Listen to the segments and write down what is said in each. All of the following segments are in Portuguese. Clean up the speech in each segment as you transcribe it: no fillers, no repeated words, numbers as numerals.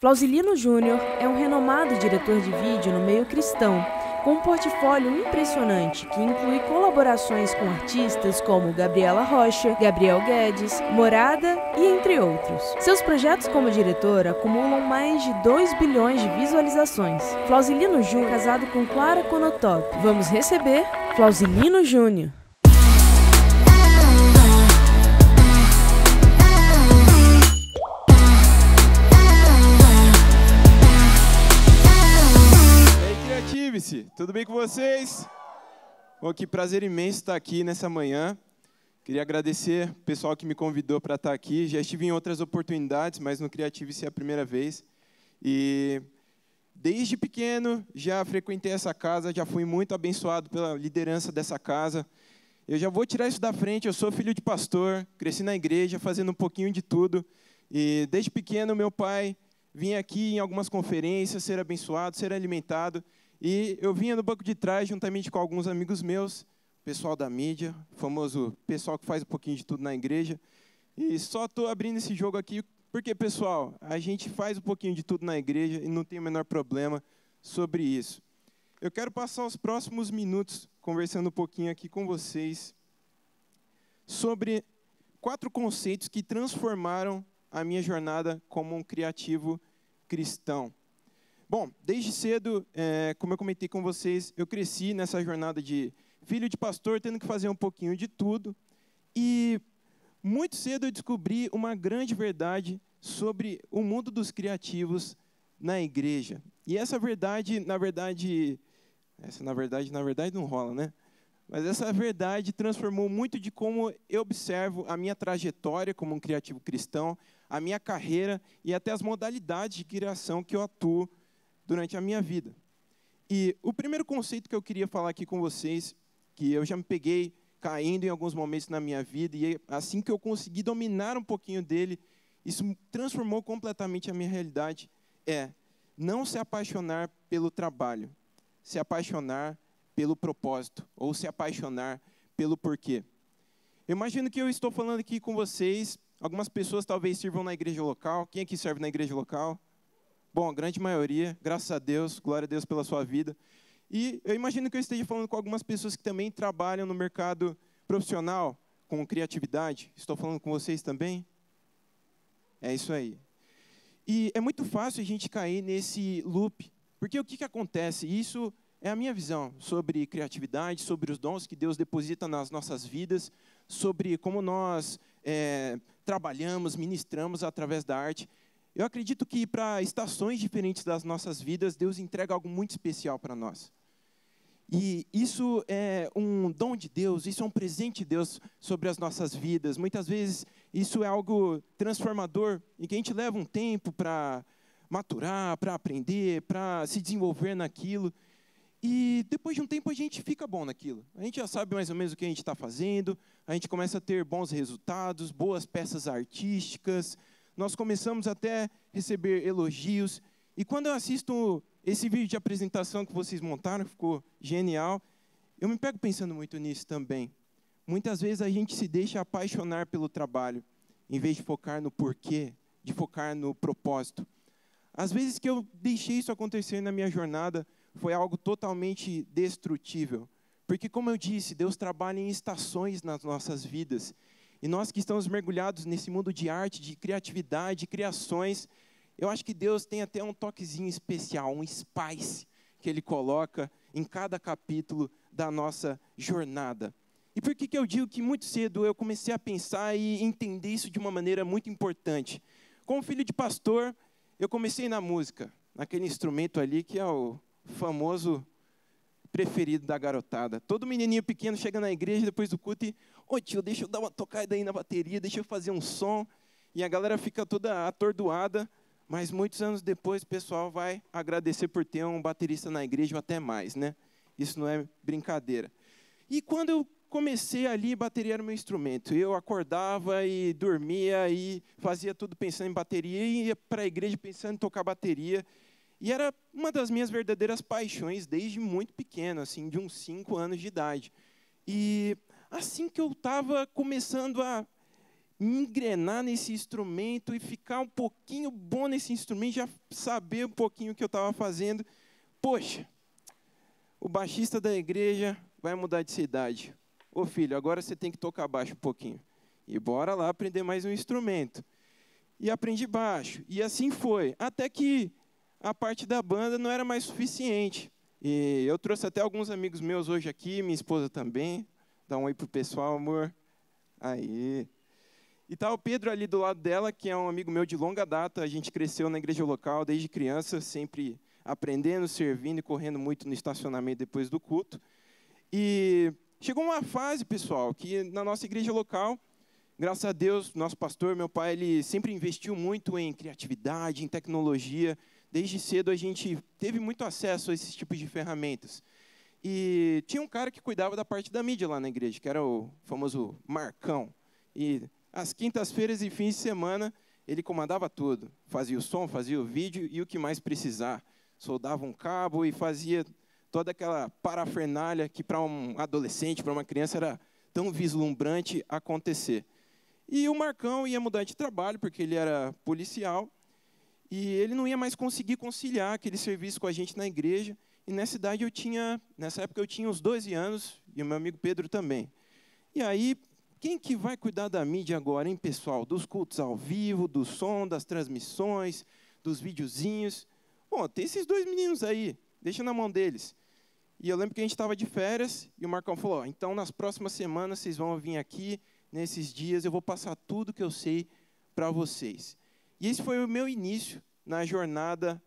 Flausilino Júnior é um renomado diretor de vídeo no meio cristão, com um portfólio impressionante que inclui colaborações com artistas como Gabriela Rocha, Gabriel Guedes, Morada e entre outros. Seus projetos como diretor acumulam mais de 2 bilhões de visualizações. Flausilino Júnior é casado com Clara Konotop. Vamos receber Flausilino Júnior. Tudo bem com vocês? Bom, que prazer imenso estar aqui nessa manhã. Queria agradecer o pessoal que me convidou para estar aqui. Já estive em outras oportunidades, mas no Creative é a primeira vez. E desde pequeno já frequentei essa casa, já fui muito abençoado pela liderança dessa casa. Eu já vou tirar isso da frente, eu sou filho de pastor, cresci na igreja fazendo um pouquinho de tudo. E desde pequeno meu pai vinha aqui em algumas conferências ser abençoado, ser alimentado. E eu vinha no banco de trás, juntamente com alguns amigos meus, pessoal da mídia, famoso pessoal que faz um pouquinho de tudo na igreja. E só estou abrindo esse jogo aqui porque, pessoal, a gente faz um pouquinho de tudo na igreja e não tem o menor problema sobre isso. Eu quero passar os próximos minutos conversando um pouquinho aqui com vocês sobre 4 conceitos que transformaram a minha jornada como um criativo cristão. Bom, desde cedo, como eu comentei com vocês, eu cresci nessa jornada de filho de pastor, tendo que fazer um pouquinho de tudo. E muito cedo eu descobri uma grande verdade sobre o mundo dos criativos na igreja. E essa verdade, na verdade não rola, né? Mas essa verdade transformou muito de como eu observo a minha trajetória como um criativo cristão, a minha carreira e até as modalidades de criação que eu atuo durante a minha vida. E o primeiro conceito que eu queria falar aqui com vocês, que eu já me peguei caindo em alguns momentos na minha vida, e assim que eu consegui dominar um pouquinho dele, isso transformou completamente a minha realidade, é não se apaixonar pelo trabalho, se apaixonar pelo propósito, ou se apaixonar pelo porquê. Eu imagino que eu estou falando aqui com vocês, algumas pessoas talvez sirvam na igreja local. Quem aqui serve na igreja local? Bom, a grande maioria, graças a Deus, glória a Deus pela sua vida. E eu imagino que eu esteja falando com algumas pessoas que também trabalham no mercado profissional, com criatividade. Estou falando com vocês também? É isso aí. E é muito fácil a gente cair nesse loop, porque o que acontece? Isso é a minha visão sobre criatividade, sobre os dons que Deus deposita nas nossas vidas, sobre como nós trabalhamos, ministramos através da arte. Eu acredito que para estações diferentes das nossas vidas, Deus entrega algo muito especial para nós. E isso é um dom de Deus, isso é um presente de Deus sobre as nossas vidas. Muitas vezes isso é algo transformador e que a gente leva um tempo para maturar, para aprender, para se desenvolver naquilo. E depois de um tempo a gente fica bom naquilo. A gente já sabe mais ou menos o que a gente está fazendo, a gente começa a ter bons resultados, boas peças artísticas. Nós começamos até a receber elogios. E quando eu assisto esse vídeo de apresentação que vocês montaram, ficou genial, eu me pego pensando muito nisso também. Muitas vezes a gente se deixa apaixonar pelo trabalho, em vez de focar no porquê, de focar no propósito. Às vezes que eu deixei isso acontecer na minha jornada, foi algo totalmente destrutível. Porque, como eu disse, Deus trabalha em estações nas nossas vidas. E nós que estamos mergulhados nesse mundo de arte, de criatividade, de criações, eu acho que Deus tem até um toquezinho especial, um spice que Ele coloca em cada capítulo da nossa jornada. E por que eu digo que muito cedo eu comecei a pensar e entender isso de uma maneira muito importante? Como filho de pastor, eu comecei na música, naquele instrumento ali que é o famoso preferido da garotada. Todo menininho pequeno chega na igreja depois do culto e: ô tio, deixa eu dar uma tocada aí na bateria, deixa eu fazer um som. E a galera fica toda atordoada, mas muitos anos depois o pessoal vai agradecer por ter um baterista na igreja ou até mais, né? Isso não é brincadeira. E quando eu comecei ali, bateria era o meu instrumento. Eu acordava e dormia e fazia tudo pensando em bateria e ia para a igreja pensando em tocar bateria. E era uma das minhas verdadeiras paixões desde muito pequeno, assim, de uns 5 anos de idade. E assim que eu estava começando a engrenar nesse instrumento e ficar um pouquinho bom nesse instrumento, já saber um pouquinho o que eu estava fazendo. Poxa, o baixista da igreja vai mudar de cidade. Ô filho, agora você tem que tocar baixo um pouquinho. E bora lá aprender mais um instrumento. E aprendi baixo. E assim foi. Até que a parte da banda não era mais suficiente. E eu trouxe até alguns amigos meus hoje aqui, minha esposa também. Dá um oi pro pessoal, amor. Aí. E tá o Pedro ali do lado dela, que é um amigo meu de longa data. A gente cresceu na igreja local desde criança, sempre aprendendo, servindo e correndo muito no estacionamento depois do culto. E chegou uma fase, pessoal, que na nossa igreja local, graças a Deus, nosso pastor, meu pai, ele sempre investiu muito em criatividade, em tecnologia. Desde cedo a gente teve muito acesso a esses tipos de ferramentas. E tinha um cara que cuidava da parte da mídia lá na igreja, que era o famoso Marcão. E às quintas-feiras e fins de semana, ele comandava tudo. Fazia o som, fazia o vídeo e o que mais precisar. Soldava um cabo e fazia toda aquela parafernália que para um adolescente, para uma criança, era tão vislumbrante acontecer. E o Marcão ia mudar de trabalho, porque ele era policial, e ele não ia mais conseguir conciliar aquele serviço com a gente na igreja. E nessa época eu tinha uns 12 anos, e o meu amigo Pedro também. E aí, quem que vai cuidar da mídia agora, hein, pessoal? Dos cultos ao vivo, do som, das transmissões, dos videozinhos. Bom, tem esses dois meninos aí, deixa na mão deles. E eu lembro que a gente estava de férias, e o Marcão falou, então nas próximas semanas vocês vão vir aqui, nesses dias eu vou passar tudo que eu sei para vocês. E esse foi o meu início na jornada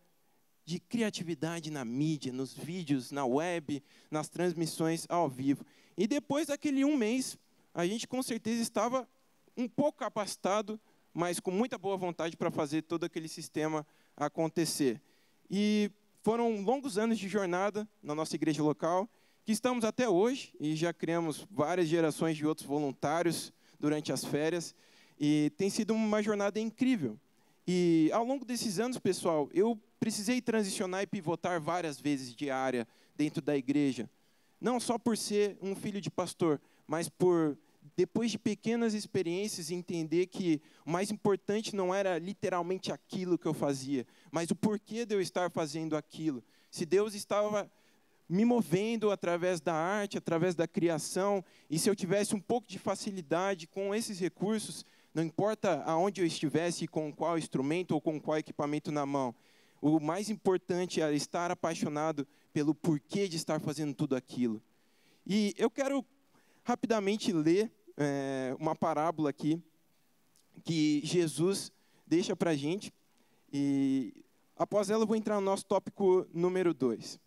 de criatividade na mídia, nos vídeos, na web, nas transmissões ao vivo. E depois daquele um mês, a gente com certeza estava um pouco capacitado, mas com muita boa vontade para fazer todo aquele sistema acontecer. E foram longos anos de jornada na nossa igreja local, que estamos até hoje, e já criamos várias gerações de outros voluntários durante as férias, e tem sido uma jornada incrível. E ao longo desses anos, pessoal, eu precisei transicionar e pivotar várias vezes de área dentro da igreja. Não só por ser um filho de pastor, mas por, depois de pequenas experiências, entender que o mais importante não era literalmente aquilo que eu fazia, mas o porquê de eu estar fazendo aquilo. Se Deus estava me movendo através da arte, através da criação, e se eu tivesse um pouco de facilidade com esses recursos, não importa aonde eu estivesse, com qual instrumento ou com qual equipamento na mão, o mais importante é estar apaixonado pelo porquê de estar fazendo tudo aquilo. E eu quero rapidamente ler uma parábola aqui, que Jesus deixa para a gente, e após ela eu vou entrar no nosso tópico número 2.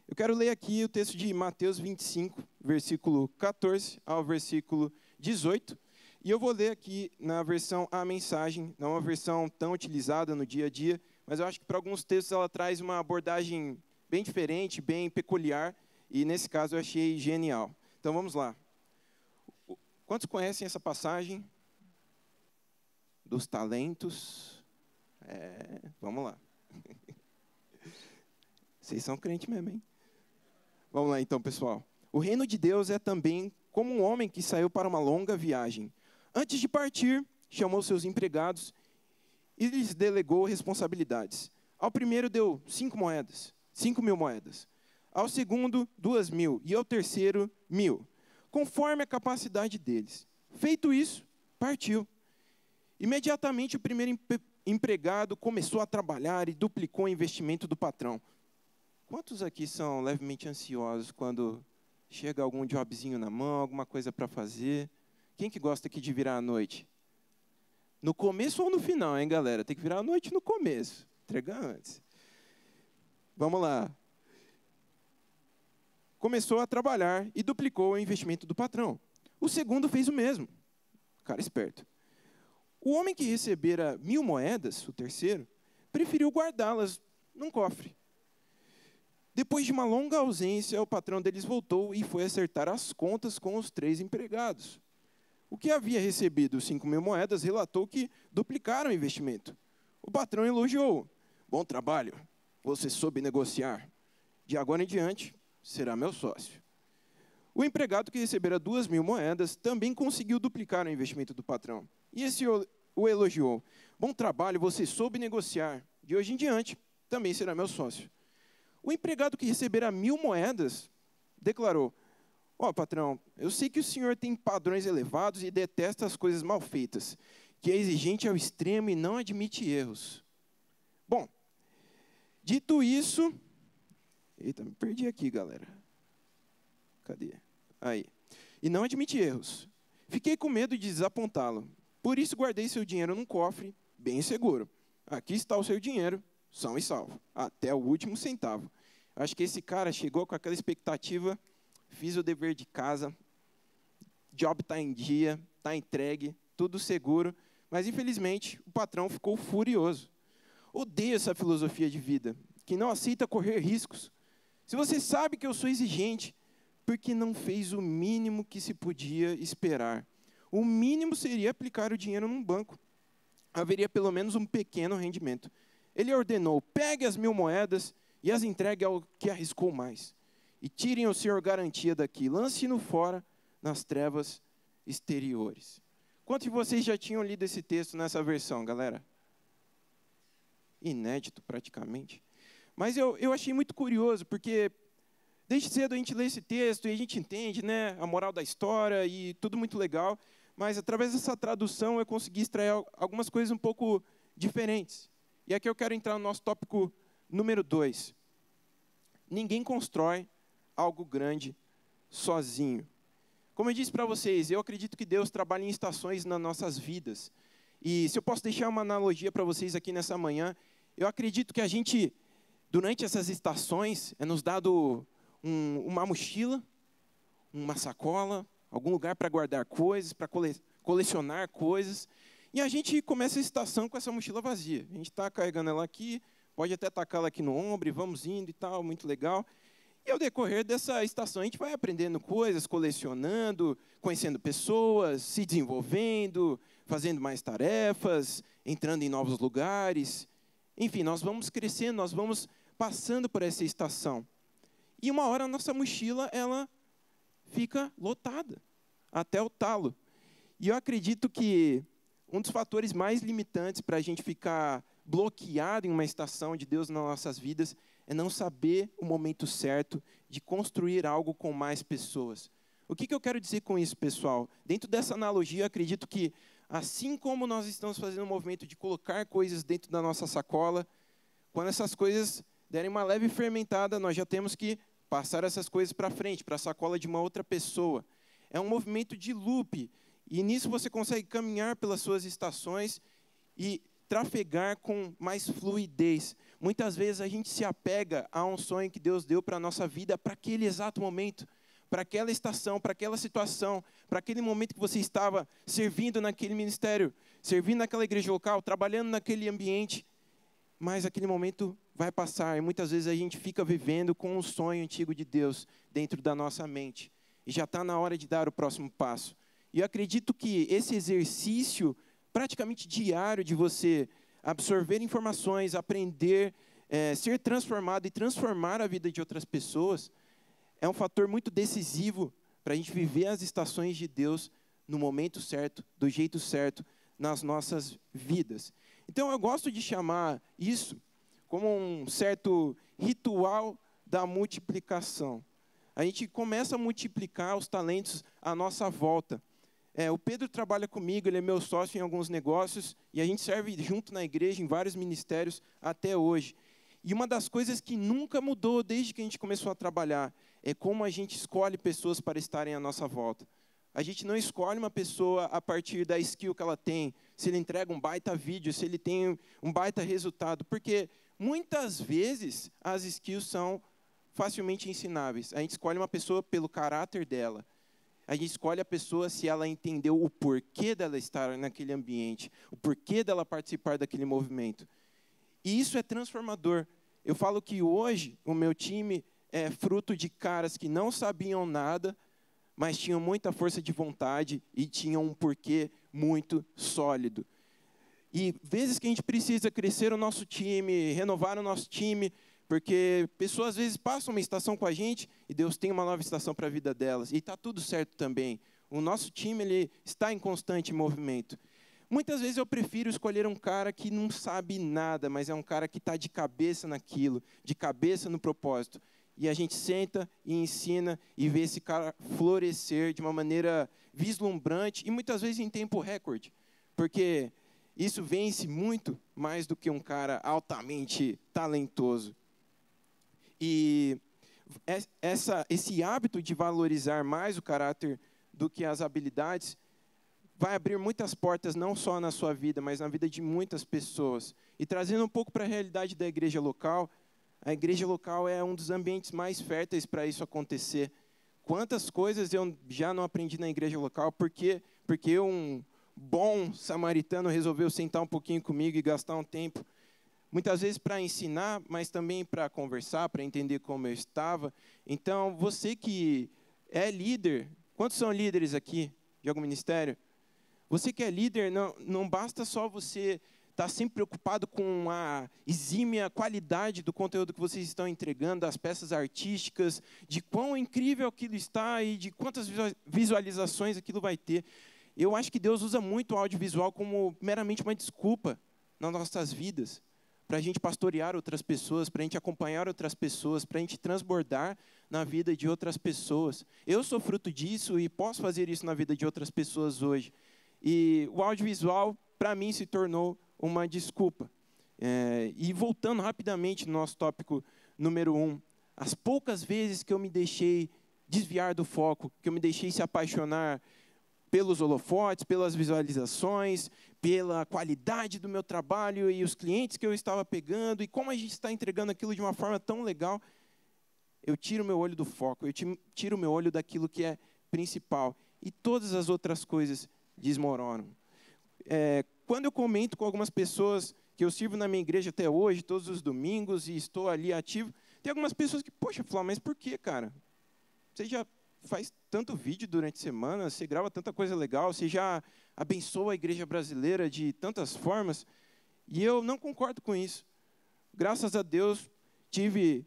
Eu quero ler aqui o texto de Mateus 25, versículo 14 ao versículo 18, e eu vou ler aqui na versão A Mensagem, não é uma versão tão utilizada no dia a dia, mas eu acho que para alguns textos ela traz uma abordagem bem diferente, bem peculiar, e nesse caso eu achei genial. Então vamos lá. Quantos conhecem essa passagem? Dos talentos? Vamos lá. Vocês são crentes mesmo, hein? Vamos lá então, pessoal. O reino de Deus é também como um homem que saiu para uma longa viagem. Antes de partir, chamou seus empregados e lhes delegou responsabilidades. Ao primeiro deu 5.000 moedas. Ao segundo, 2.000. E ao terceiro, 1.000. Conforme a capacidade deles. Feito isso, partiu. Imediatamente o primeiro empregado começou a trabalhar e duplicou o investimento do patrão. Quantos aqui são levemente ansiosos quando chega algum jobzinho na mão, alguma coisa para fazer? Quem que gosta aqui de virar à noite? No começo ou no final, hein, galera? Tem que virar à noite no começo. Entregar antes. Vamos lá. Começou a trabalhar e duplicou o investimento do patrão. O segundo fez o mesmo. Cara esperto. O homem que recebera 1.000 moedas, o terceiro, preferiu guardá-las num cofre. Depois de uma longa ausência, o patrão deles voltou e foi acertar as contas com os 3 empregados. O que havia recebido 5.000 moedas relatou que duplicaram o investimento. O patrão elogiou. Bom trabalho, você soube negociar. De agora em diante, será meu sócio. O empregado que recebera 2.000 moedas também conseguiu duplicar o investimento do patrão. E esse o elogiou. Bom trabalho, você soube negociar. De hoje em diante, também será meu sócio. O empregado que recebera 1.000 moedas declarou, patrão, eu sei que o senhor tem padrões elevados e detesta as coisas mal feitas, que é exigente ao extremo e não admite erros. Bom, dito isso... Eita, me perdi aqui, galera. Cadê? Aí. E não admite erros. Fiquei com medo de desapontá-lo. Por isso guardei seu dinheiro num cofre, bem seguro. Aqui está o seu dinheiro, são e salvo, até o último centavo. Acho que esse cara chegou com aquela expectativa, fiz o dever de casa, job está em dia, está entregue, tudo seguro, mas infelizmente o patrão ficou furioso. Odeio essa filosofia de vida, que não aceita correr riscos. Se você sabe que eu sou exigente, por que não fez o mínimo que se podia esperar? O mínimo seria aplicar o dinheiro num banco. Haveria pelo menos um pequeno rendimento. Ele ordenou, pegue as 1.000 moedas e as entregue ao que arriscou mais. E tirem o senhor garantia daqui, lance-no fora nas trevas exteriores. Quantos de vocês já tinham lido esse texto nessa versão, galera? Inédito, praticamente. Mas eu achei muito curioso, porque desde cedo a gente lê esse texto e a gente entende, né, a moral da história e tudo muito legal, mas através dessa tradução eu consegui extrair algumas coisas um pouco diferentes. E aqui eu quero entrar no nosso tópico número 2. Ninguém constrói algo grande sozinho. Como eu disse para vocês, eu acredito que Deus trabalha em estações nas nossas vidas. E se eu posso deixar uma analogia para vocês aqui nessa manhã, eu acredito que a gente, durante essas estações, é nos dado uma mochila, uma sacola, algum lugar para guardar coisas, para colecionar coisas. E a gente começa a estação com essa mochila vazia. A gente está carregando ela aqui, pode até tacá-la aqui no ombro, e vamos indo e tal, muito legal. E ao decorrer dessa estação, a gente vai aprendendo coisas, colecionando, conhecendo pessoas, se desenvolvendo, fazendo mais tarefas, entrando em novos lugares. Enfim, nós vamos crescendo, nós vamos passando por essa estação. E uma hora a nossa mochila, ela fica lotada, até o talo. E eu acredito que um dos fatores mais limitantes para a gente ficar bloqueado em uma estação de Deus nas nossas vidas é não saber o momento certo de construir algo com mais pessoas. O que eu quero dizer com isso, pessoal? Dentro dessa analogia, eu acredito que, assim como nós estamos fazendo um movimento de colocar coisas dentro da nossa sacola, quando essas coisas derem uma leve fermentada, nós já temos que passar essas coisas para frente, para a sacola de uma outra pessoa. É um movimento de loop, e nisso você consegue caminhar pelas suas estações e trafegar com mais fluidez. Muitas vezes a gente se apega a um sonho que Deus deu para a nossa vida, para aquele exato momento, para aquela estação, para aquela situação, para aquele momento que você estava servindo naquele ministério, servindo naquela igreja local, trabalhando naquele ambiente. Mas aquele momento vai passar e muitas vezes a gente fica vivendo com um sonho antigo de Deus dentro da nossa mente. E já está na hora de dar o próximo passo. E eu acredito que esse exercício praticamente diário de você absorver informações, aprender, ser transformado e transformar a vida de outras pessoas, é um fator muito decisivo para a gente viver as estações de Deus no momento certo, do jeito certo, nas nossas vidas. Então eu gosto de chamar isso como um certo ritual da multiplicação. A gente começa a multiplicar os talentos à nossa volta. O Pedro trabalha comigo, ele é meu sócio em alguns negócios, e a gente serve junto na igreja, em vários ministérios, até hoje. E uma das coisas que nunca mudou desde que a gente começou a trabalhar, é como a gente escolhe pessoas para estarem à nossa volta. A gente não escolhe uma pessoa a partir da skill que ela tem, se ele entrega um baita vídeo, se ele tem um baita resultado, porque muitas vezes as skills são facilmente ensináveis. A gente escolhe uma pessoa pelo caráter dela. A gente escolhe a pessoa se ela entendeu o porquê dela estar naquele ambiente, o porquê dela participar daquele movimento. E isso é transformador. Eu falo que hoje o meu time é fruto de caras que não sabiam nada, mas tinham muita força de vontade e tinham um porquê muito sólido. E vezes que a gente precisa crescer o nosso time, renovar o nosso time, Porque pessoas às vezes passam uma estação com a gente e Deus tem uma nova estação para a vida delas. E está tudo certo também. O nosso time ele está em constante movimento. Muitas vezes eu prefiro escolher um cara que não sabe nada, mas é um cara que está de cabeça naquilo, de cabeça no propósito. E a gente senta e ensina e vê esse cara florescer de uma maneira vislumbrante e muitas vezes em tempo recorde. Porque isso vence muito mais do que um cara altamente talentoso. E esse hábito de valorizar mais o caráter do que as habilidades vai abrir muitas portas, não só na sua vida, mas na vida de muitas pessoas. E trazendo um pouco para a realidade da igreja local, a igreja local é um dos ambientes mais férteis para isso acontecer. Quantas coisas eu já não aprendi na igreja local, porque um bom samaritano resolveu sentar um pouquinho comigo e gastar um tempo, muitas vezes para ensinar, mas também para conversar, para entender como eu estava. Então, você que é líder, quantos são líderes aqui de algum ministério? Você que é líder, não basta só você estar sempre preocupado com a exímia qualidade do conteúdo que vocês estão entregando, das peças artísticas, de quão incrível aquilo está e de quantas visualizações aquilo vai ter. Eu acho que Deus usa muito o audiovisual como meramente uma desculpa nas nossas vidas, para a gente pastorear outras pessoas, para a gente acompanhar outras pessoas, para a gente transbordar na vida de outras pessoas. Eu sou fruto disso e posso fazer isso na vida de outras pessoas hoje. E o audiovisual, para mim, se tornou uma desculpa. E voltando rapidamente no nosso tópico número 1, as poucas vezes que eu me deixei desviar do foco, que eu me deixei se apaixonar pelos holofotes, pelas visualizações, pela qualidade do meu trabalho e os clientes que eu estava pegando, e como a gente está entregando aquilo de uma forma tão legal, eu tiro meu olho do foco, eu tiro meu olho daquilo que é principal, e todas as outras coisas desmoronam. Quando eu comento com algumas pessoas que eu sirvo na minha igreja até hoje, todos os domingos, e estou ali ativo, tem algumas pessoas que, poxa, Flávio, mas por que, cara? Você já faz tanto vídeo durante a semana, você grava tanta coisa legal, você já abençoa a igreja brasileira de tantas formas, e eu não concordo com isso. Graças a Deus, tive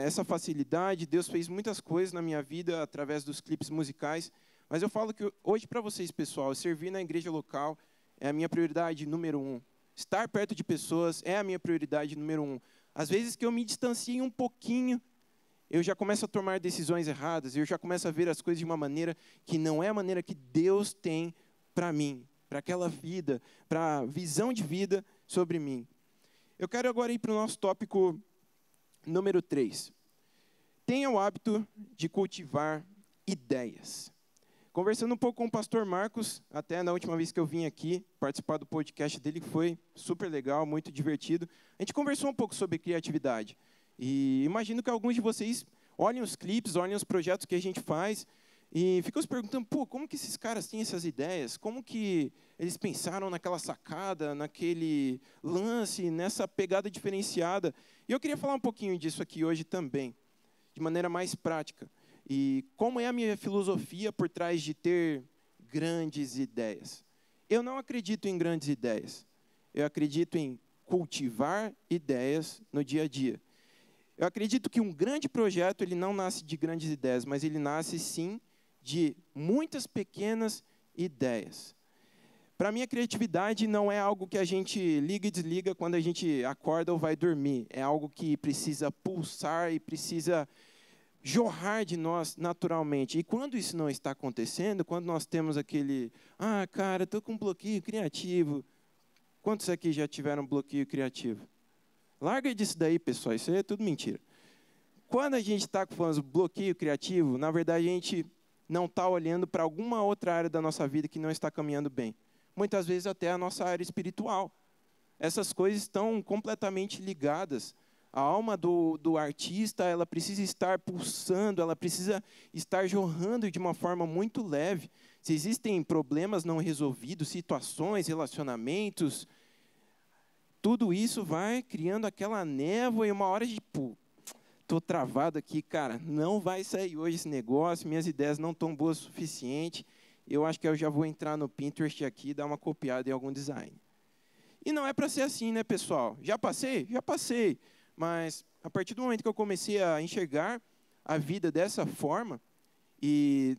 essa facilidade, Deus fez muitas coisas na minha vida através dos clipes musicais, mas eu falo que hoje para vocês, pessoal, servir na igreja local é a minha prioridade número 1. Estar perto de pessoas é a minha prioridade número 1. Às vezes que eu me distancio um pouquinho, eu já começo a tomar decisões erradas, eu já começo a ver as coisas de uma maneira que não é a maneira que Deus tem para mim, para aquela vida, para a visão de vida sobre mim. Eu quero agora ir para o nosso tópico número 3. Tenha o hábito de cultivar ideias. Conversando um pouco com o pastor Marcos, até na última vez que eu vim aqui participar do podcast dele, que foi super legal, muito divertido, a gente conversou um pouco sobre criatividade. E imagino que alguns de vocês olhem os clipes, olhem os projetos que a gente faz e ficam se perguntando, pô, como que esses caras têm essas ideias? Como que eles pensaram naquela sacada, naquele lance, nessa pegada diferenciada? E eu queria falar um pouquinho disso aqui hoje também, de maneira mais prática. E como é a minha filosofia por trás de ter grandes ideias? Eu não acredito em grandes ideias. Eu acredito em cultivar ideias no dia a dia. Eu acredito que um grande projeto ele não nasce de grandes ideias, mas ele nasce, sim, de muitas pequenas ideias. Para mim, a criatividade não é algo que a gente liga e desliga quando a gente acorda ou vai dormir. É algo que precisa pulsar e precisa jorrar de nós naturalmente. E quando isso não está acontecendo, quando nós temos aquele, cara, estou com um bloqueio criativo. Quantos aqui já tiveram bloqueio criativo? Larga disso daí, pessoal, isso aí é tudo mentira. Quando a gente está com bloqueio criativo, na verdade a gente não está olhando para alguma outra área da nossa vida que não está caminhando bem. Muitas vezes até a nossa área espiritual. Essas coisas estão completamente ligadas. A alma do artista, ela precisa estar pulsando, ela precisa estar jorrando de uma forma muito leve. Se existem problemas não resolvidos, situações, relacionamentos, tudo isso vai criando aquela névoa e uma hora de, estou travado aqui, cara, não vai sair hoje esse negócio, minhas ideias não estão boas o suficiente, eu acho que eu já vou entrar no Pinterest aqui e dar uma copiada em algum design. E não é para ser assim, né, pessoal? Já passei? Já passei. Mas a partir do momento que eu comecei a enxergar a vida dessa forma e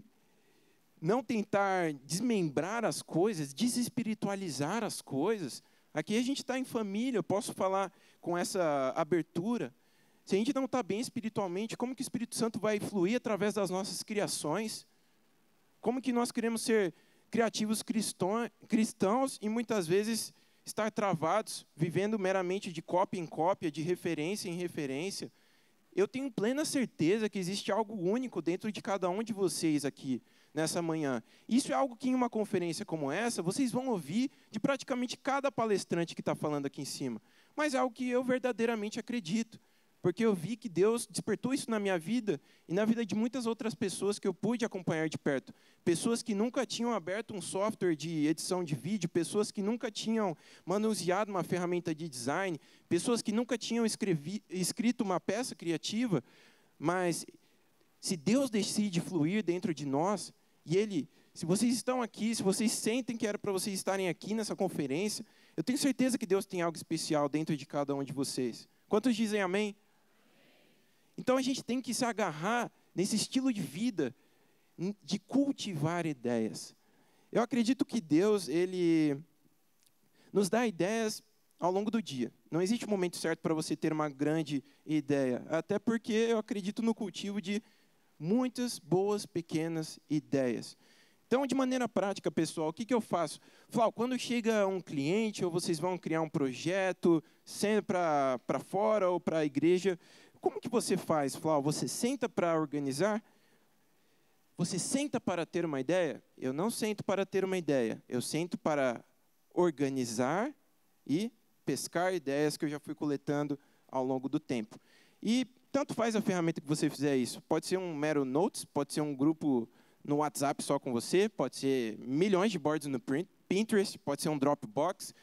não tentar desmembrar as coisas, desespiritualizar as coisas. Aqui a gente está em família, eu posso falar com essa abertura. Se a gente não está bem espiritualmente, como que o Espírito Santo vai fluir através das nossas criações? Como que nós queremos ser criativos cristãos e muitas vezes estar travados, vivendo meramente de cópia em cópia, de referência em referência? Eu tenho plena certeza que existe algo único dentro de cada um de vocês aqui, nessa manhã. Isso é algo que em uma conferência como essa, vocês vão ouvir de praticamente cada palestrante que está falando aqui em cima. Mas é algo que eu verdadeiramente acredito. Porque eu vi que Deus despertou isso na minha vida e na vida de muitas outras pessoas que eu pude acompanhar de perto. Pessoas que nunca tinham aberto um software de edição de vídeo, pessoas que nunca tinham manuseado uma ferramenta de design, pessoas que nunca tinham escrito uma peça criativa, mas se Deus decide fluir dentro de nós, e se vocês estão aqui, se vocês sentem que era para vocês estarem aqui nessa conferência, eu tenho certeza que Deus tem algo especial dentro de cada um de vocês. Quantos dizem amém? Então a gente tem que se agarrar nesse estilo de vida, de cultivar ideias. Eu acredito que Deus, Ele nos dá ideias ao longo do dia. Não existe um momento certo para você ter uma grande ideia. Até porque eu acredito no cultivo de muitas boas, pequenas ideias. Então, de maneira prática, pessoal, o que eu faço? Flau, quando chega um cliente, ou vocês vão criar um projeto, seja para fora ou para a igreja, como que você faz, Flau? Você senta para organizar? Você senta para ter uma ideia? Eu não sento para ter uma ideia. Eu sento para organizar e pescar ideias que eu já fui coletando ao longo do tempo. E tanto faz a ferramenta que você fizer isso. Pode ser um mero Notes, pode ser um grupo no WhatsApp só com você, pode ser milhões de boards no Pinterest, pode ser um Dropbox.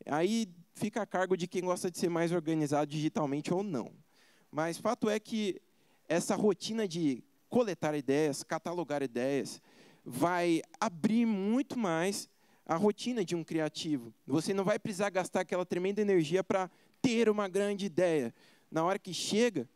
Aí fica a cargo de quem gosta de ser mais organizado digitalmente ou não. Mas fato é que essa rotina de coletar ideias, catalogar ideias, vai abrir muito mais a rotina de um criativo. Você não vai precisar gastar aquela tremenda energia para ter uma grande ideia. Na hora que chega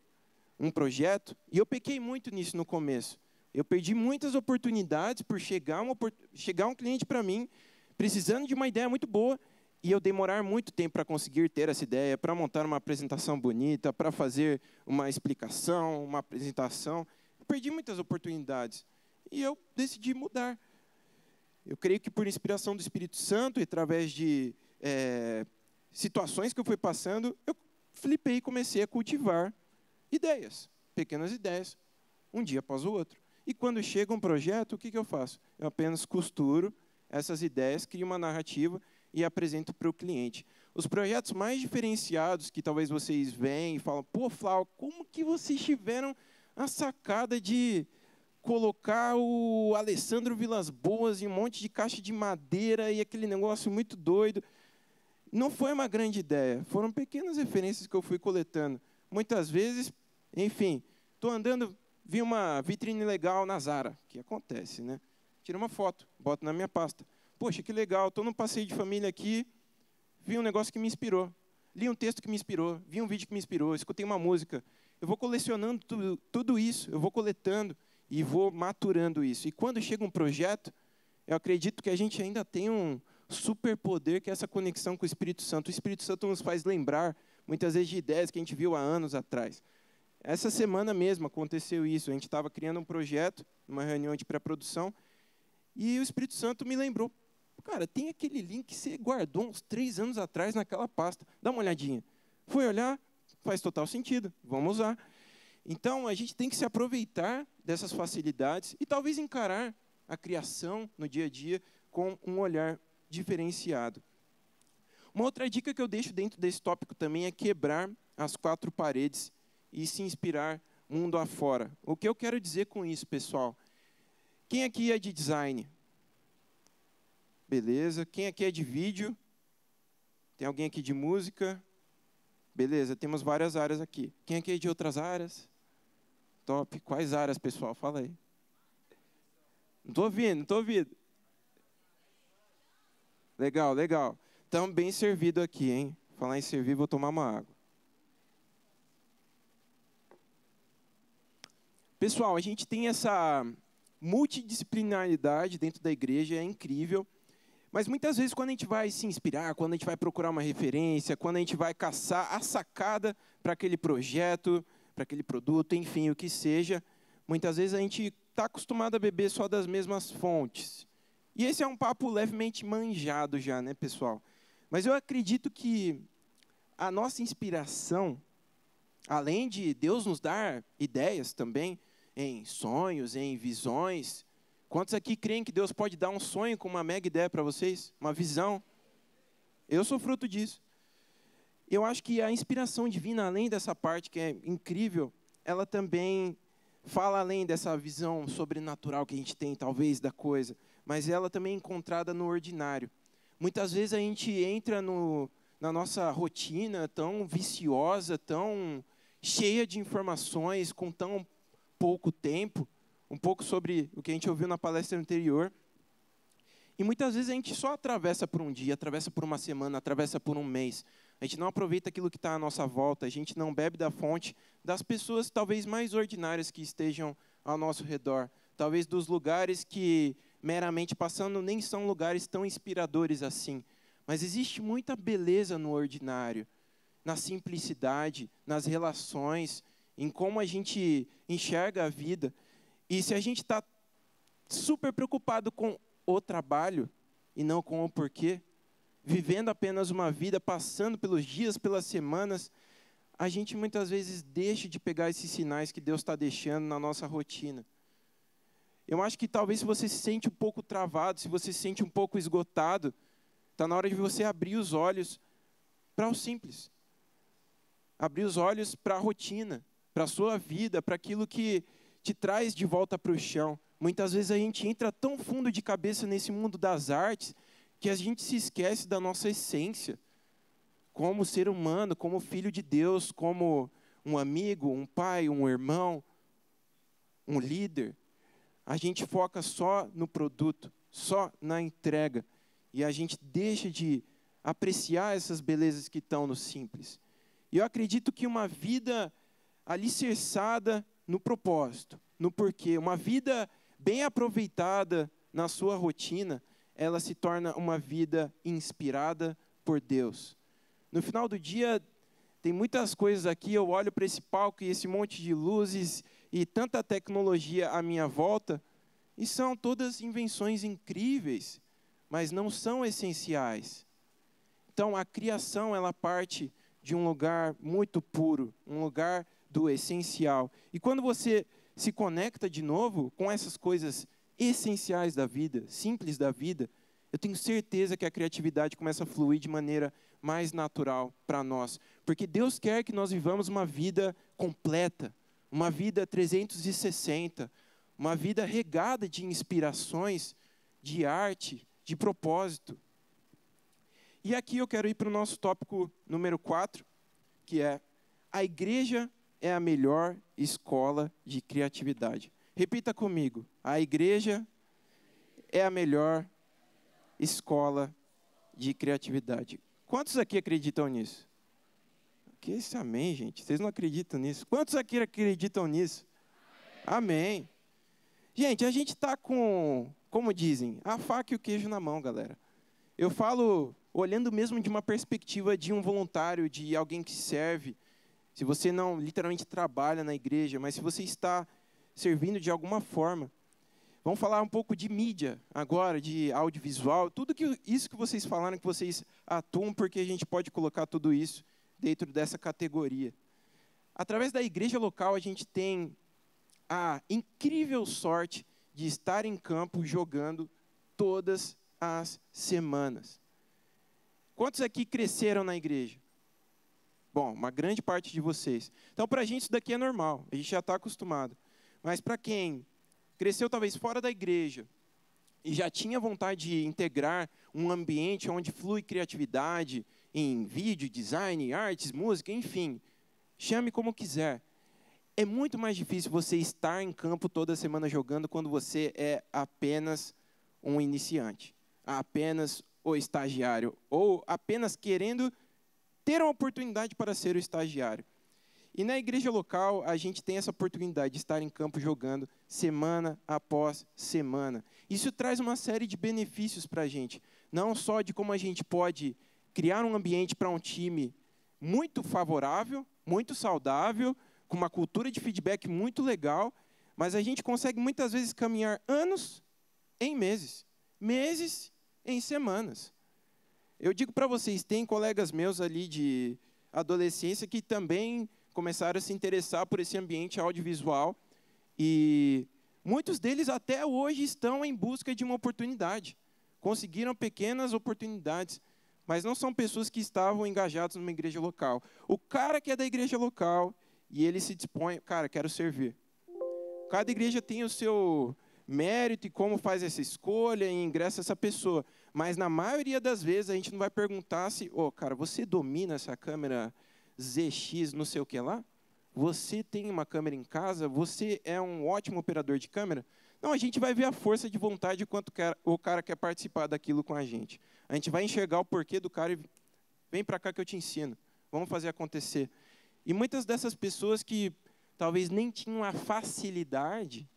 um projeto, e eu pequei muito nisso no começo, eu perdi muitas oportunidades por chegar um cliente para mim, precisando de uma ideia muito boa, e eu demorar muito tempo para conseguir ter essa ideia, para montar uma apresentação bonita, para fazer uma explicação, uma apresentação. Eu perdi muitas oportunidades. E eu decidi mudar. Eu creio que por inspiração do Espírito Santo, e através de situações que eu fui passando, eu flipei e comecei a cultivar ideias, pequenas ideias, um dia após o outro. E quando chega um projeto, o que eu faço? Eu apenas costuro essas ideias, crio uma narrativa e apresento para o cliente. Os projetos mais diferenciados que talvez vocês veem e falam, pô, Flau, como que vocês tiveram a sacada de colocar o Alessandro Vilas Boas em um monte de caixa de madeira e aquele negócio muito doido? Não foi uma grande ideia, foram pequenas referências que eu fui coletando. Muitas vezes, enfim, estou andando, vi uma vitrine legal na Zara, que acontece, né? Tiro uma foto, boto na minha pasta. Poxa, que legal, estou num passeio de família aqui, vi um negócio que me inspirou, li um texto que me inspirou, vi um vídeo que me inspirou, escutei uma música. Eu vou colecionando tudo isso, eu vou coletando e vou maturando isso. E quando chega um projeto, eu acredito que a gente ainda tem um superpoder, que é essa conexão com o Espírito Santo. O Espírito Santo nos faz lembrar, muitas vezes, de ideias que a gente viu há anos atrás. Essa semana mesmo aconteceu isso, a gente estava criando um projeto, numa reunião de pré-produção, e o Espírito Santo me lembrou, cara, tem aquele link que você guardou uns 3 anos atrás naquela pasta. Dá uma olhadinha. Fui olhar, faz total sentido, vamos usar. Então, a gente tem que se aproveitar dessas facilidades e talvez encarar a criação no dia a dia com um olhar diferenciado. Uma outra dica que eu deixo dentro desse tópico também é quebrar as 4 paredes e se inspirar mundo afora. O que eu quero dizer com isso, pessoal? Quem aqui é de design? Beleza. Quem aqui é de vídeo? Tem alguém aqui de música? Beleza, temos várias áreas aqui. Quem aqui é de outras áreas? Top. Quais áreas, pessoal? Fala aí. Não estou ouvindo, não estou ouvindo. Legal, legal. Estamos bem servidos aqui, hein? Falar em servir, vou tomar uma água. Pessoal, a gente tem essa multidisciplinaridade dentro da igreja, é incrível. Mas muitas vezes quando a gente vai se inspirar, quando a gente vai procurar uma referência, quando a gente vai caçar a sacada para aquele projeto, para aquele produto, enfim, o que seja, muitas vezes a gente está acostumado a beber só das mesmas fontes. E esse é um papo levemente manjado já, né, pessoal? Mas eu acredito que a nossa inspiração, além de Deus nos dar ideias também, em sonhos, em visões. Quantos aqui creem que Deus pode dar um sonho com uma mega ideia para vocês? Uma visão? Eu sou fruto disso. Eu acho que a inspiração divina, além dessa parte que é incrível, ela também fala além dessa visão sobrenatural que a gente tem, talvez, da coisa, mas ela também é encontrada no ordinário. Muitas vezes a gente entra na nossa rotina tão viciosa, tão cheia de informações, com tão pouco tempo, um pouco sobre o que a gente ouviu na palestra anterior. E muitas vezes a gente só atravessa por um dia, atravessa por uma semana, atravessa por um mês. A gente não aproveita aquilo que está à nossa volta, a gente não bebe da fonte das pessoas talvez mais ordinárias que estejam ao nosso redor. Talvez dos lugares que, meramente passando, nem são lugares tão inspiradores assim. Mas existe muita beleza no ordinário, na simplicidade, nas relações, em como a gente enxerga a vida. E se a gente está super preocupado com o trabalho e não com o porquê, vivendo apenas uma vida, passando pelos dias, pelas semanas, a gente muitas vezes deixa de pegar esses sinais que Deus está deixando na nossa rotina. Eu acho que talvez se você se sente um pouco travado, se você se sente um pouco esgotado, está na hora de você abrir os olhos para o simples. Abrir os olhos para a rotina, para a sua vida, para aquilo que te traz de volta para o chão. Muitas vezes a gente entra tão fundo de cabeça nesse mundo das artes que a gente se esquece da nossa essência, como ser humano, como filho de Deus, como um amigo, um pai, um irmão, um líder. A gente foca só no produto, só na entrega, e a gente deixa de apreciar essas belezas que estão no simples. E eu acredito que uma vida alicerçada no propósito, no porquê, uma vida bem aproveitada na sua rotina, ela se torna uma vida inspirada por Deus. No final do dia, tem muitas coisas aqui, eu olho para esse palco e esse monte de luzes e tanta tecnologia à minha volta, e são todas invenções incríveis, mas não são essenciais. Então, a criação, ela parte de um lugar muito puro, um lugar do essencial. E quando você se conecta de novo com essas coisas essenciais da vida, simples da vida, eu tenho certeza que a criatividade começa a fluir de maneira mais natural para nós. Porque Deus quer que nós vivamos uma vida completa, uma vida 360, uma vida regada de inspirações, de arte, de propósito. E aqui eu quero ir para o nosso tópico número 4, que é: a igreja é a melhor escola de criatividade. Repita comigo: a igreja é a melhor escola de criatividade. Quantos aqui acreditam nisso? Que esse amém, gente? Vocês não acreditam nisso? Quantos aqui acreditam nisso? Amém. Gente, a gente está com, como dizem, a faca e o queijo na mão, galera. Eu falo olhando mesmo de uma perspectiva de um voluntário, de alguém que serve. Se você não literalmente trabalha na igreja, mas se você está servindo de alguma forma. Vamos falar um pouco de mídia agora, de audiovisual, tudo isso que vocês falaram, que vocês atuam, porque a gente pode colocar tudo isso dentro dessa categoria. Através da igreja local, a gente tem a incrível sorte de estar em campo jogando todas as semanas. Quantos aqui cresceram na igreja? Bom, uma grande parte de vocês. Então, para a gente isso daqui é normal, a gente já está acostumado. Mas para quem cresceu talvez fora da igreja e já tinha vontade de integrar um ambiente onde flui criatividade em vídeo, design, artes, música, enfim, chame como quiser. É muito mais difícil você estar em campo toda semana jogando quando você é apenas um iniciante, apenas o estagiário, ou apenas querendo ter uma oportunidade para ser o estagiário. E na igreja local, a gente tem essa oportunidade de estar em campo jogando semana após semana. Isso traz uma série de benefícios para a gente. Não só de como a gente pode criar um ambiente para um time muito favorável, muito saudável, com uma cultura de feedback muito legal, mas a gente consegue muitas vezes caminhar anos em meses, meses em semanas. Eu digo para vocês, tem colegas meus ali de adolescência que também começaram a se interessar por esse ambiente audiovisual e muitos deles até hoje estão em busca de uma oportunidade. Conseguiram pequenas oportunidades, mas não são pessoas que estavam engajadas numa igreja local. O cara que é da igreja local e ele se dispõe, cara, quero servir. Cada igreja tem o seu mérito e como faz essa escolha e ingressa essa pessoa. Mas na maioria das vezes a gente não vai perguntar se, cara, você domina essa câmera ZX, não sei o que lá? Você tem uma câmera em casa? Você é um ótimo operador de câmera? Não, a gente vai ver a força de vontade de quanto o cara quer participar daquilo com a gente. A gente vai enxergar o porquê do cara e vem para cá que eu te ensino. Vamos fazer acontecer. E muitas dessas pessoas que talvez nem tinham a facilidade,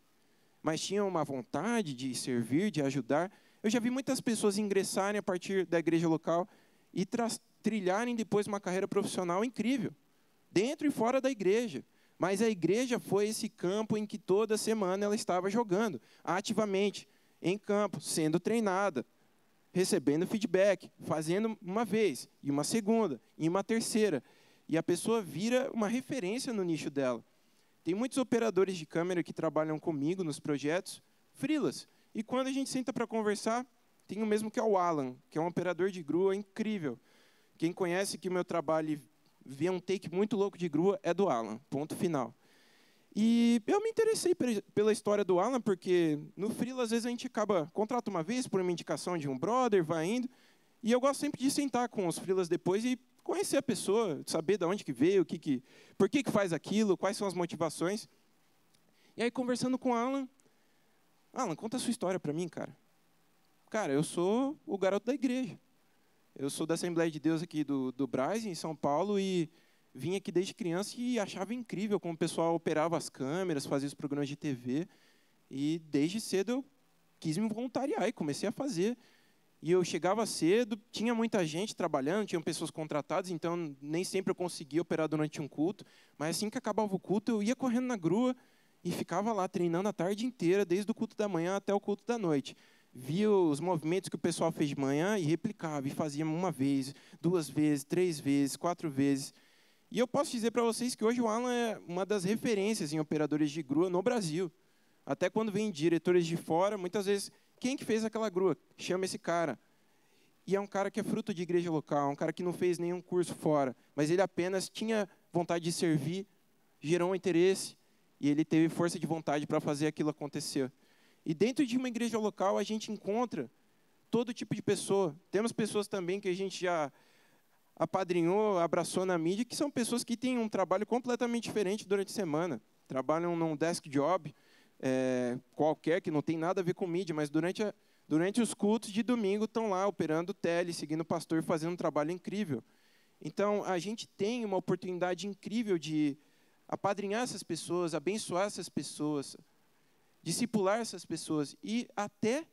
mas tinham uma vontade de servir, de ajudar. Eu já vi muitas pessoas ingressarem a partir da igreja local e trilharem depois uma carreira profissional incrível, dentro e fora da igreja. Mas a igreja foi esse campo em que toda semana ela estava jogando, ativamente, em campo, sendo treinada, recebendo feedback, fazendo uma vez, e uma segunda, e uma terceira. E a pessoa vira uma referência no nicho dela. Tem muitos operadores de câmera que trabalham comigo nos projetos, freelas. E quando a gente senta para conversar, tem o mesmo que é o Alan, que é um operador de grua incrível. Quem conhece que o meu trabalho e vê um take muito louco de grua é do Alan, ponto final. E eu me interessei pela história do Alan, porque no freela, às vezes, a gente contrata uma vez por uma indicação de um brother, vai indo, e eu gosto sempre de sentar com os freelas depois e conhecer a pessoa, saber de onde que veio, por que faz aquilo, quais são as motivações. E aí, conversando com o Alan, conta a sua história para mim, cara. Cara, eu sou o garoto da igreja. Eu sou da Assembleia de Deus aqui do Brás, em São Paulo, e vim aqui desde criança e achava incrível como o pessoal operava as câmeras, fazia os programas de TV. E desde cedo eu quis me voluntariar e comecei a fazer. E eu chegava cedo, tinha muita gente trabalhando, tinham pessoas contratadas, então nem sempre eu conseguia operar durante um culto. Mas assim que acabava o culto, eu ia correndo na grua e ficava lá treinando a tarde inteira, desde o culto da manhã até o culto da noite. Via os movimentos que o pessoal fez de manhã e replicava, e fazia uma vez, 2 vezes, 3 vezes, 4 vezes. E eu posso dizer para vocês que hoje o Alan é uma das referências em operadores de grua no Brasil. Até quando vem diretores de fora, muitas vezes, quem que fez aquela grua? Chama esse cara. E é um cara que é fruto de igreja local, um cara que não fez nenhum curso fora, mas ele apenas tinha vontade de servir, gerou um interesse, e ele teve força de vontade para fazer aquilo acontecer. E dentro de uma igreja local, a gente encontra todo tipo de pessoa. Temos pessoas também que a gente já apadrinhou, abraçou na mídia, que são pessoas que têm um trabalho completamente diferente durante a semana. Trabalham num desk job qualquer, que não tem nada a ver com mídia, mas durante os cultos de domingo estão lá operando tele, seguindo o pastor, fazendo um trabalho incrível. Então, a gente tem uma oportunidade incrível de apadrinhar essas pessoas, abençoar essas pessoas, discipular essas pessoas e até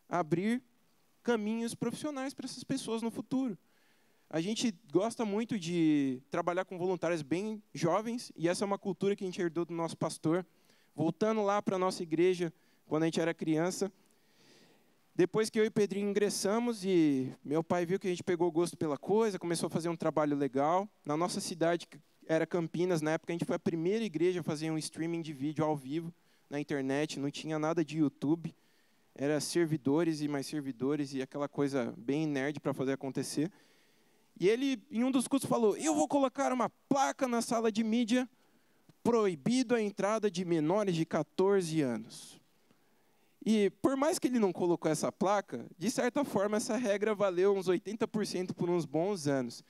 abrir caminhos profissionais para essas pessoas no futuro. A gente gosta muito de trabalhar com voluntários bem jovens, e essa é uma cultura que a gente herdou do nosso pastor. Voltando lá para a nossa igreja, quando a gente era criança, depois que eu e o Pedrinho ingressamos, e meu pai viu que a gente pegou gosto pela coisa, começou a fazer um trabalho legal. Na nossa cidade, que era Campinas, na época a gente foi a primeira igreja a fazer um streaming de vídeo ao vivo na internet, não tinha nada de YouTube, era servidores e mais servidores, e aquela coisa bem nerd para fazer acontecer. E ele, em um dos cultos, falou, eu vou colocar uma placa na sala de mídia, proibido a entrada de menores de 14 anos. E por mais que ele não colocou essa placa, de certa forma essa regra valeu uns 80% por uns bons anos.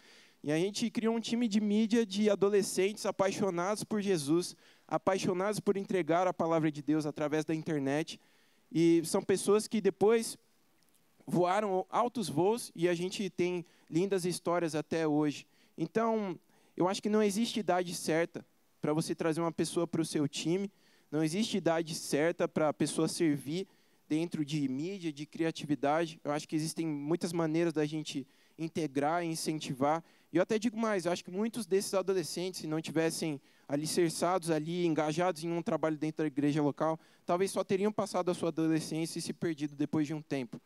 E a gente criou um time de mídia de adolescentes apaixonados por Jesus, apaixonados por entregar a palavra de Deus através da internet. E são pessoas que depois voaram altos voos e a gente tem lindas histórias até hoje. Então, Eu acho que não existe idade certa para você trazer uma pessoa para o seu time, não existe idade certa para a pessoa servir dentro de mídia, de criatividade. Eu acho que existem muitas maneiras da gente integrar e incentivar. E eu até digo mais, eu acho que muitos desses adolescentes, se não tivessem alicerçados ali, engajados em um trabalho dentro da igreja local, talvez só teriam passado a sua adolescência e se perdido depois de um tempo.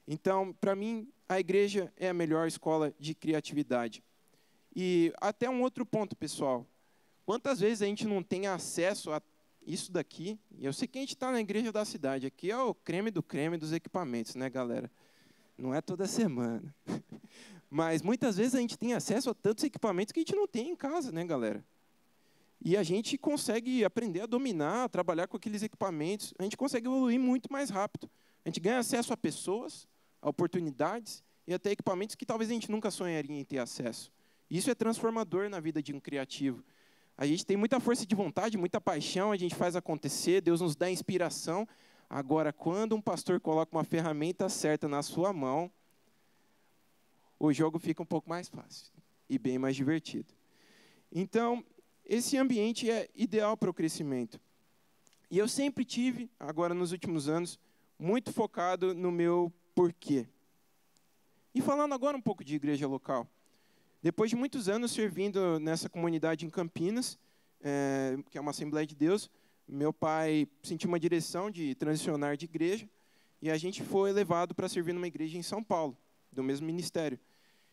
Então, para mim, a igreja é a melhor escola de criatividade. E até um outro ponto, pessoal. Quantas vezes a gente não tem acesso a isso daqui? E eu sei que a gente está na igreja da cidade. Aqui é o creme do creme dos equipamentos, né, galera? Não é toda semana. Mas muitas vezes a gente tem acesso a tantos equipamentos que a gente não tem em casa, né, galera? E a gente consegue aprender a dominar, a trabalhar com aqueles equipamentos. A gente consegue evoluir muito mais rápido. A gente ganha acesso a pessoas, a oportunidades e até equipamentos que talvez a gente nunca sonharia em ter acesso. Isso é transformador na vida de um criativo. A gente tem muita força de vontade, muita paixão, a gente faz acontecer, Deus nos dá inspiração. Agora, quando um pastor coloca uma ferramenta certa na sua mão, o jogo fica um pouco mais fácil e bem mais divertido. Então, esse ambiente é ideal para o crescimento. E eu sempre tive, agora nos últimos anos, muito focado no meu porquê. E falando agora um pouco de igreja local. Depois de muitos anos servindo nessa comunidade em Campinas, que é uma Assembleia de Deus, meu pai sentiu uma direção de transicionar de igreja, e a gente foi levado para servir numa igreja em São Paulo, do mesmo ministério.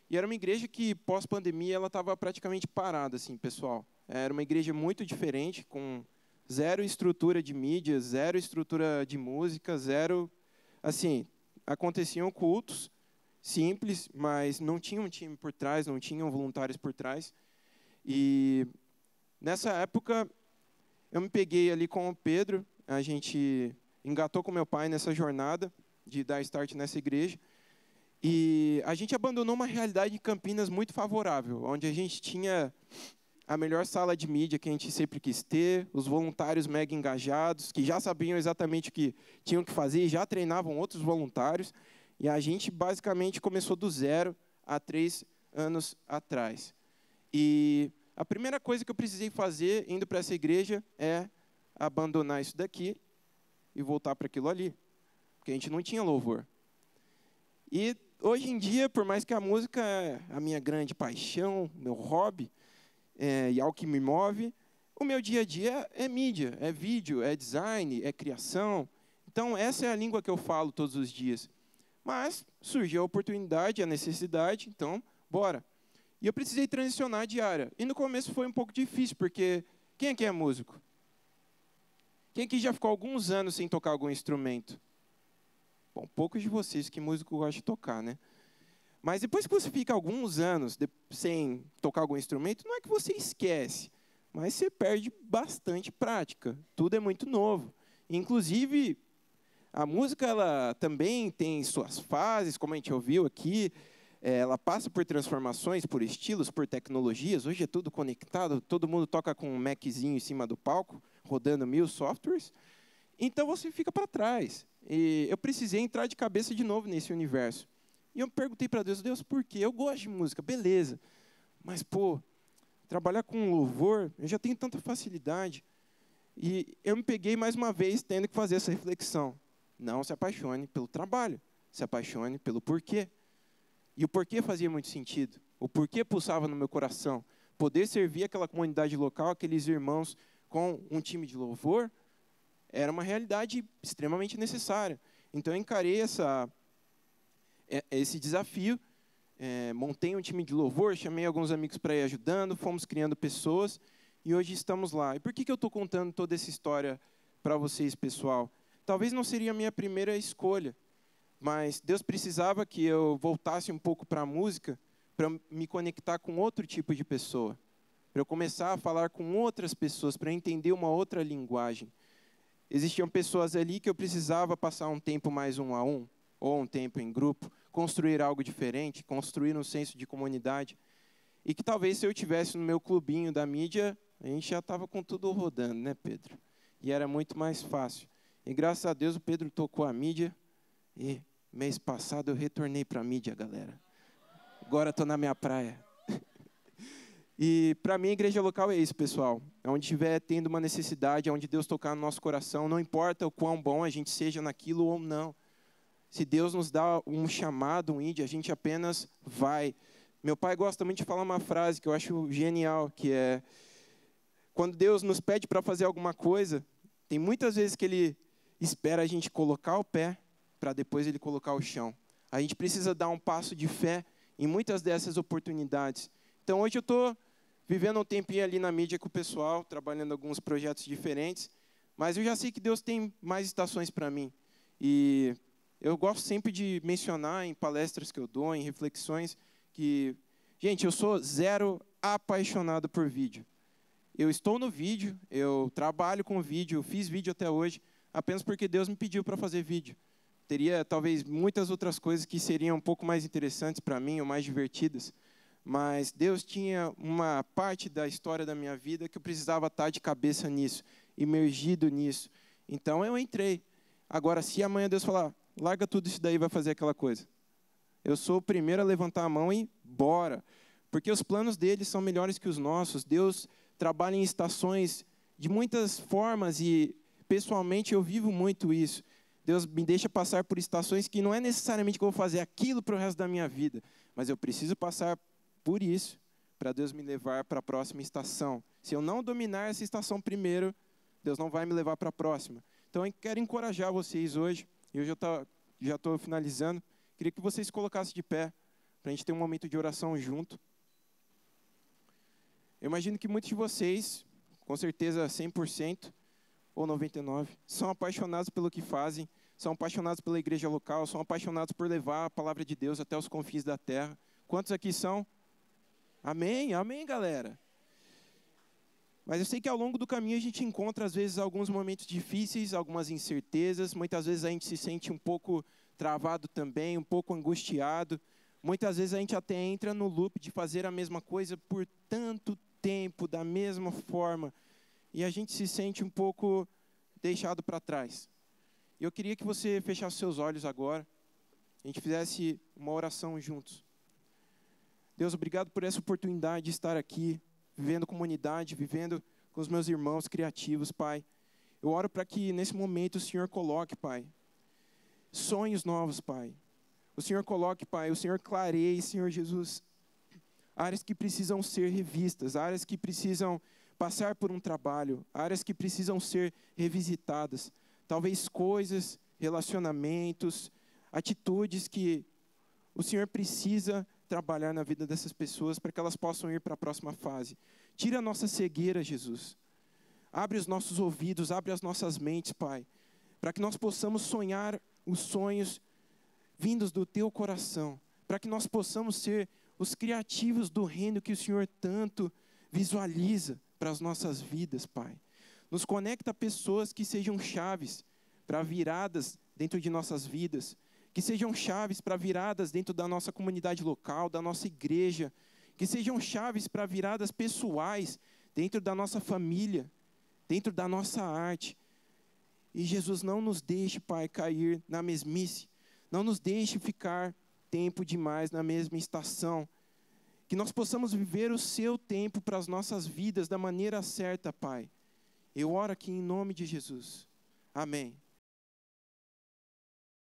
E era uma igreja que, pós-pandemia, ela estava praticamente parada, assim, pessoal. Era uma igreja muito diferente, com zero estrutura de mídia, zero estrutura de música, zero... Assim, aconteciam cultos simples, mas não tinha um time por trás, não tinham voluntários por trás. E nessa época, eu me peguei ali com o Pedro, a gente engatou com meu pai nessa jornada de dar start nessa igreja. E a gente abandonou uma realidade em Campinas muito favorável, onde a gente tinha a melhor sala de mídia que a gente sempre quis ter, os voluntários mega engajados, que já sabiam exatamente o que tinham que fazer e já treinavam outros voluntários. E a gente basicamente começou do zero há 3 anos atrás. E a primeira coisa que eu precisei fazer indo para essa igreja é abandonar isso daqui e voltar para aquilo ali, porque a gente não tinha louvor. E hoje em dia, por mais que a música é a minha grande paixão, meu hobby, e algo que me move, o meu dia a dia é mídia, é vídeo, é design, é criação. Então, essa é a língua que eu falo todos os dias. Mas surgiu a oportunidade, a necessidade, então, bora. E eu precisei transicionar de área. E no começo foi um pouco difícil, porque quem aqui é músico? Quem aqui já ficou alguns anos sem tocar algum instrumento? Bom, poucos de vocês que músico gosta de tocar, né? Mas depois que você fica alguns anos sem tocar algum instrumento, não é que você esquece, mas você perde bastante prática. Tudo é muito novo. Inclusive, a música ela também tem suas fases, como a gente ouviu aqui. Ela passa por transformações, por estilos, por tecnologias. Hoje é tudo conectado, todo mundo toca com um Maczinho em cima do palco, rodando 1000 softwares. Então você fica para trás. E eu precisei entrar de cabeça de novo nesse universo. E eu perguntei para Deus, Deus, por quê? Eu gosto de música, beleza. Mas, pô, trabalhar com louvor, eu já tenho tanta facilidade. E eu me peguei mais uma vez tendo que fazer essa reflexão. Não se apaixone pelo trabalho, se apaixone pelo porquê. E o porquê fazia muito sentido. O porquê pulsava no meu coração. Poder servir aquela comunidade local, aqueles irmãos com um time de louvor, era uma realidade extremamente necessária. Então eu encarei esse desafio, montei um time de louvor, chamei alguns amigos para ir ajudando, fomos criando pessoas e hoje estamos lá. E por que eu estou contando toda essa história para vocês, pessoal? Talvez não seria a minha primeira escolha, mas Deus precisava que eu voltasse um pouco para a música para me conectar com outro tipo de pessoa, para eu começar a falar com outras pessoas, para entender uma outra linguagem. Existiam pessoas ali que eu precisava passar um tempo mais 1 a 1, ou um tempo em grupo, construir algo diferente, construir um senso de comunidade. E que talvez se eu tivesse no meu clubinho da mídia, a gente já estava com tudo rodando, né, Pedro? E era muito mais fácil. E graças a Deus o Pedro tocou a mídia e mês passado eu retornei para a mídia, galera. Agora estou na minha praia. E para mim a igreja local é isso, pessoal. É onde estiver tendo uma necessidade, é onde Deus tocar no nosso coração, não importa o quão bom a gente seja naquilo ou não. Se Deus nos dá um chamado, um ID, a gente apenas vai. Meu pai gosta muito de falar uma frase que eu acho genial, que é: quando Deus nos pede para fazer alguma coisa, tem muitas vezes que Ele espera a gente colocar o pé, para depois Ele colocar o chão. A gente precisa dar um passo de fé em muitas dessas oportunidades. Então hoje eu estou vivendo um tempinho ali na mídia com o pessoal, trabalhando em alguns projetos diferentes, mas eu já sei que Deus tem mais estações para mim. E eu gosto sempre de mencionar em palestras que eu dou, em reflexões, que, gente, eu sou zero apaixonado por vídeo. Eu estou no vídeo, eu trabalho com vídeo, eu fiz vídeo até hoje, apenas porque Deus me pediu para fazer vídeo. Teria, talvez, muitas outras coisas que seriam um pouco mais interessantes para mim, ou mais divertidas. Mas Deus tinha uma parte da história da minha vida que eu precisava estar de cabeça nisso, imergido nisso. Então eu entrei. Agora, se amanhã Deus falar, larga tudo isso daí e vai fazer aquela coisa, eu sou o primeiro a levantar a mão e bora. Porque os planos dele são melhores que os nossos. Deus trabalha em estações de muitas formas e, pessoalmente, eu vivo muito isso. Deus me deixa passar por estações que não é necessariamente que eu vou fazer aquilo para o resto da minha vida, mas eu preciso passar por isso para Deus me levar para a próxima estação. Se eu não dominar essa estação primeiro, Deus não vai me levar para a próxima. Então, eu quero encorajar vocês hoje, e eu já estou finalizando, queria que vocês se colocassem de pé, para a gente ter um momento de oração junto. Eu imagino que muitos de vocês, com certeza 100% ou 99%, são apaixonados pelo que fazem, são apaixonados pela igreja local, são apaixonados por levar a palavra de Deus até os confins da terra. Quantos aqui são? Amém, amém, galera. Mas eu sei que ao longo do caminho a gente encontra, às vezes, alguns momentos difíceis, algumas incertezas. Muitas vezes a gente se sente um pouco travado também, um pouco angustiado. Muitas vezes a gente até entra no loop de fazer a mesma coisa por tanto tempo, da mesma forma, e a gente se sente um pouco deixado para trás. Eu queria que você fechasse seus olhos agora, a gente fizesse uma oração juntos. Deus, obrigado por essa oportunidade de estar aqui, vivendo comunidade, vivendo com os meus irmãos criativos, Pai. Eu oro para que nesse momento o Senhor coloque, Pai, sonhos novos, Pai. O Senhor coloque, Pai, o Senhor clareie, Senhor Jesus, áreas que precisam ser revistas, áreas que precisam passar por um trabalho, áreas que precisam ser revisitadas. Talvez coisas, relacionamentos, atitudes que o Senhor precisa trabalhar na vida dessas pessoas para que elas possam ir para a próxima fase. Tira a nossa cegueira, Jesus. Abre os nossos ouvidos, abre as nossas mentes, Pai, para que nós possamos sonhar os sonhos vindos do Teu coração, para que nós possamos ser os criativos do reino que o Senhor tanto visualiza para as nossas vidas, Pai. Nos conecta a pessoas que sejam chaves para viradas dentro de nossas vidas, que sejam chaves para viradas dentro da nossa comunidade local, da nossa igreja, que sejam chaves para viradas pessoais dentro da nossa família, dentro da nossa arte. E Jesus, não nos deixe, Pai, cair na mesmice, não nos deixe ficar tempo demais na mesma estação, que nós possamos viver o Seu tempo para as nossas vidas da maneira certa, Pai. Eu oro aqui em nome de Jesus. Amém.